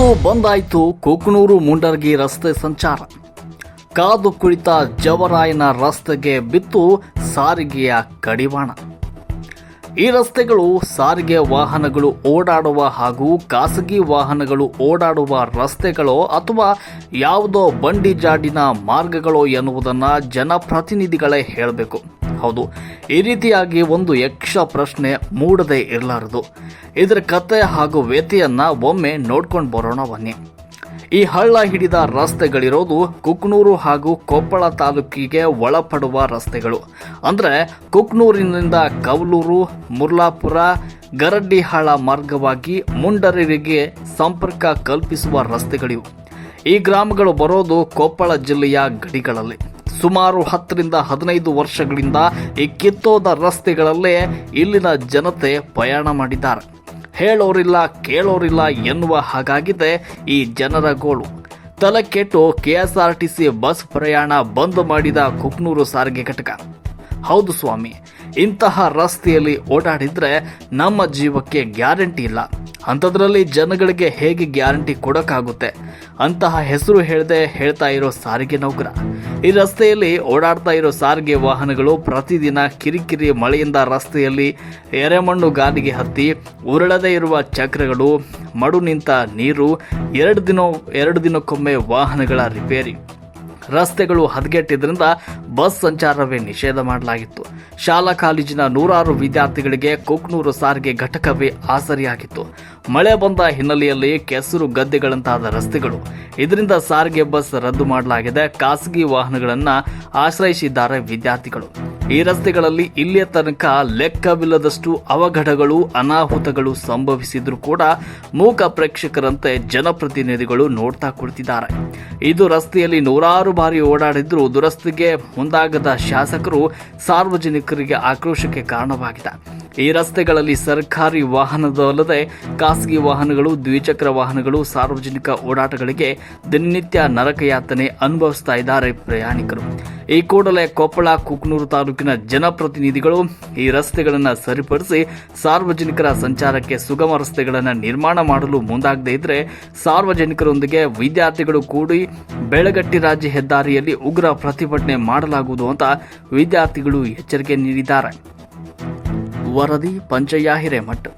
ಇವತ್ತು ಬಂದಾಯಿತು ಕುಕನೂರು ಮುಂಡರಗಿ ರಸ್ತೆ ಸಂಚಾರ. ಕಾದು ಕುಳಿತ ಜವರಾಯನ ರಸ್ತೆಗೆ ಬಿತ್ತು ಸಾರಿಗೆಯ ಕಡಿವಾಣ. ಈ ರಸ್ತೆಗಳು ಸಾರಿಗೆ ವಾಹನಗಳು ಓಡಾಡುವ ಹಾಗೂ ಖಾಸಗಿ ವಾಹನಗಳು ಓಡಾಡುವ ರಸ್ತೆಗಳೋ ಅಥವಾ ಯಾವುದೋ ಬಂಡಿ ಜಾಡಿನ ಮಾರ್ಗಗಳೋ ಎನ್ನುವುದನ್ನು ಜನಪ್ರತಿನಿಧಿಗಳೇ ಹೇಳಬೇಕು. ಹೌದು, ಈ ರೀತಿಯಾಗಿ ಒಂದು ಯಕ್ಷ ಪ್ರಶ್ನೆ ಮೂಡದೇ ಇರಲಾರದು. ಇದರ ಕತೆ ಹಾಗೂ ವ್ಯತೆಯನ್ನ ಒಮ್ಮೆ ನೋಡ್ಕೊಂಡು ಬರೋಣ ಬನ್ನಿ. ಈ ಹಳ್ಳ ಹಿಡಿದ ರಸ್ತೆಗಳಿರೋದು ಕುಕನೂರು ಹಾಗೂ ಕೊಪ್ಪಳ ತಾಲೂಕಿಗೆ ಒಳಪಡುವ ರಸ್ತೆಗಳು. ಅಂದರೆ ಕುಕನೂರಿನಿಂದ ಕವಲೂರು, ಮುರ್ಲಾಪುರ, ಗರಡ್ಡಿಹಾಳ ಮಾರ್ಗವಾಗಿ ಮುಂಡರಗಿಗೆ ಸಂಪರ್ಕ ಕಲ್ಪಿಸುವ ರಸ್ತೆಗಳಿವು. ಈ ಗ್ರಾಮಗಳು ಬರೋದು ಕೊಪ್ಪಳ ಜಿಲ್ಲೆಯ ಗಡಿಗಳಲ್ಲಿ. ಸುಮಾರು 10 ರಿಂದ 15 ವರ್ಷಗಳಿಂದ ಈ ಕಿತ್ತೋದ ರಸ್ತೆಗಳಲ್ಲೇ ಇಲ್ಲಿನ ಜನತೆ ಪ್ರಯಾಣ ಮಾಡಿದ್ದಾರೆ. ಹೇಳೋರಿಲ್ಲ ಕೇಳೋರಿಲ್ಲ ಎನ್ನುವ ಹಾಗಾಗಿದೆ ಈ ಜನರ ಗೋಳು. ತಲೆ ಕೆಟ್ಟು ಕೆಎಸ್ಆರ್ಟಿಸಿ ಬಸ್ ಪ್ರಯಾಣ ಬಂದ್ ಮಾಡಿದ ಕುಕನೂರು ಸಾರಿಗೆ ಘಟಕ. ಹೌದು ಸ್ವಾಮಿ, ಇಂತಹ ರಸ್ತೆಯಲ್ಲಿ ಓಡಾಡಿದ್ರೆ ನಮ್ಮ ಜೀವಕ್ಕೆ ಗ್ಯಾರಂಟಿ ಇಲ್ಲ. ಅಂಥದ್ರಲ್ಲಿ ಜನಗಳಿಗೆ ಹೇಗೆ ಗ್ಯಾರಂಟಿ ಕೊಡೋಕ್ಕಾಗುತ್ತೆ? ಅಂತಹ ಹೆಸರು ಹೇಳ್ತಾ ಇರೋ ಸಾರಿಗೆ ನೌಕರ. ಈ ರಸ್ತೆಯಲ್ಲಿ ಓಡಾಡ್ತಾ ಇರೋ ಸಾರಿಗೆ ವಾಹನಗಳು ಪ್ರತಿದಿನ ಕಿರಿಕಿರಿ ಮಳೆಯಿಂದ ರಸ್ತೆಯಲ್ಲಿ ಎರೆಮಣ್ಣು ಗಾಲಿಗೆ ಹತ್ತಿ ಉರುಳದೇ ಇರುವ ಚಕ್ರಗಳು, ಮಡು ನಿಂತ ನೀರು, ಎರಡು ದಿನಕ್ಕೊಮ್ಮೆ ವಾಹನಗಳ ರಿಪೇರಿ. ರಸ್ತೆಗಳು ಹದಗೆಟ್ಟಿದ್ರಿಂದ ಬಸ್ ಸಂಚಾರವೇ ನಿಷೇಧ ಮಾಡಲಾಗಿತ್ತು. ಶಾಲಾ ಕಾಲೇಜಿನ ನೂರಾರು ವಿದ್ಯಾರ್ಥಿಗಳಿಗೆ ಕುಕನೂರು ಸಾರಿಗೆ ಘಟಕವೇ ಆಸರಿಯಾಗಿತ್ತು. ಮಳೆ ಬಂದ ಹಿನ್ನೆಲೆಯಲ್ಲಿ ಕೆಸರು ಗದ್ದೆಗಳಂತಾದ ರಸ್ತೆಗಳು. ಇದರಿಂದ ಸಾರಿಗೆ ಬಸ್ ರದ್ದು ಮಾಡಲಾಗಿದೆ. ಖಾಸಗಿ ವಾಹನಗಳನ್ನು ಆಶ್ರಯಿಸಿದ್ದಾರೆ ವಿದ್ಯಾರ್ಥಿಗಳು. ಈ ರಸ್ತೆಗಳಲ್ಲಿ ಇಲ್ಲಿಯ ತನಕ ಲೆಕ್ಕವಿಲ್ಲದಷ್ಟು ಅವಘಡಗಳು, ಅನಾಹುತಗಳು ಸಂಭವಿಸಿದ್ರೂ ಕೂಡ ಮೂಕ ಪ್ರೇಕ್ಷಕರಂತೆ ಜನಪ್ರತಿನಿಧಿಗಳು ನೋಡ್ತಾ ಕುಳಿತಿದ್ದಾರೆ. ಇದು ರಸ್ತೆಯಲ್ಲಿ ನೂರಾರು ಬಾರಿ ಓಡಾಡಿದ್ರೂ ದುರಸ್ತಿಗೆ ಮುಂದಾಗದ ಶಾಸಕರು ಸಾರ್ವಜನಿಕರಿಗೆ ಆಕ್ರೋಶಕ್ಕೆ ಕಾರಣವಾಗಿದೆ. ಈ ರಸ್ತೆಗಳಲ್ಲಿ ಸರ್ಕಾರಿ ವಾಹನದಲ್ಲದೆ ಖಾಸಗಿ ವಾಹನಗಳು, ದ್ವಿಚಕ್ರ ವಾಹನಗಳು ಸಾರ್ವಜನಿಕ ಓಡಾಟಗಳಿಗೆ ದಿನನಿತ್ಯ ನರಕಯಾತನೆ ಅನುಭವಿಸ್ತಾ ಇದ್ದಾರೆ ಪ್ರಯಾಣಿಕರು. ಈ ಕೂಡಲೇ ಕೊಪ್ಪಳ, ಕುಕನೂರು ತಾಲೂಕಿನ ಜನಪ್ರತಿನಿಧಿಗಳು ಈ ರಸ್ತೆಗಳನ್ನು ಸರಿಪಡಿಸಿ ಸಾರ್ವಜನಿಕರ ಸಂಚಾರಕ್ಕೆ ಸುಗಮ ರಸ್ತೆಗಳನ್ನು ನಿರ್ಮಾಣ ಮಾಡಲು ಮುಂದಾಗದೇ ಇದ್ರೆ ಸಾರ್ವಜನಿಕರೊಂದಿಗೆ ವಿದ್ಯಾರ್ಥಿಗಳು ಕೂಡಿ ಬೆಳಗಟ್ಟಿ ರಾಜ್ಯ ಹೆದ್ದಾರಿಯಲ್ಲಿ ಉಗ್ರ ಪ್ರತಿಭಟನೆ ಮಾಡಲಾಗುವುದು ಅಂತ ವಿದ್ಯಾರ್ಥಿಗಳು ಎಚ್ಚರಿಕೆ ನೀಡಿದ್ದಾರೆ. ವರದಿ ಪಂಚಯ್ಯ ಹಿರೇಮಠ್.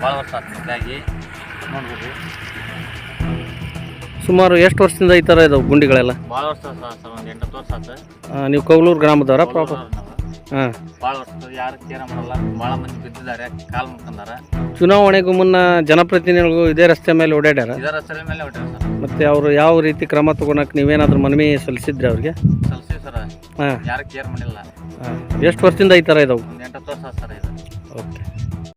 ಭಾಳ ವರ್ಷ ಆಗಿ ನೋಡ್ಬೋದು. ಸುಮಾರು ಎಷ್ಟು ವರ್ಷದಿಂದ ಈ ಥರ ಇದಾವೆ ಗುಂಡಿಗಳೆಲ್ಲ? ಭಾಳ ವರ್ಷ ಸರ್, ಒಂದು 8-10 ವರ್ಷ ಆಯ್ತು. ನೀವು ಕವಲೂರು ಗ್ರಾಮದವರ ಪ್ರಾಪರ್? ಹಾಂ, ಭಾಳ ವರ್ಷ ಯಾರು ಕೇರ ಮಾಡಲ್ಲ. ಭಾಳ ಮಂದಿ ಬಿದ್ದಿದ್ದಾರೆ, ಕಾಲು ಮುಟ್ಕೊಂಡಾರೆ. ಚುನಾವಣೆಗೂ ಮುನ್ನ ಜನಪ್ರತಿನಿಧಿಗಳು ಇದೇ ರಸ್ತೆ ಮೇಲೆ ಓಡಾಡ್ಯಾರ? ಇದೇ ರಸ್ತೆ ಮೇಲೆ ಹೊಟ್ಟಾರ ಸರ್. ಮತ್ತು ಅವರು ಯಾವ ರೀತಿ ಕ್ರಮ ತಗೊಳಕ್ಕೆ ನೀವೇನಾದರೂ ಮನವಿ ಸಲ್ಲಿಸಿದ್ರಿ ಅವ್ರಿಗೆ? ಸಲ್ಲಿಸಿ ಸರ್. ಹಾಂ ಯಾರು ಕೇರ್ ಮಾಡಿಲ್ಲ. ಎಷ್ಟು ವರ್ಷದಿಂದ ಈ ಥರ ಇದಾವೆ? ಒಂದು 8 ವರ್ಷ ಸರ್ ಇದು. ಓಕೆ.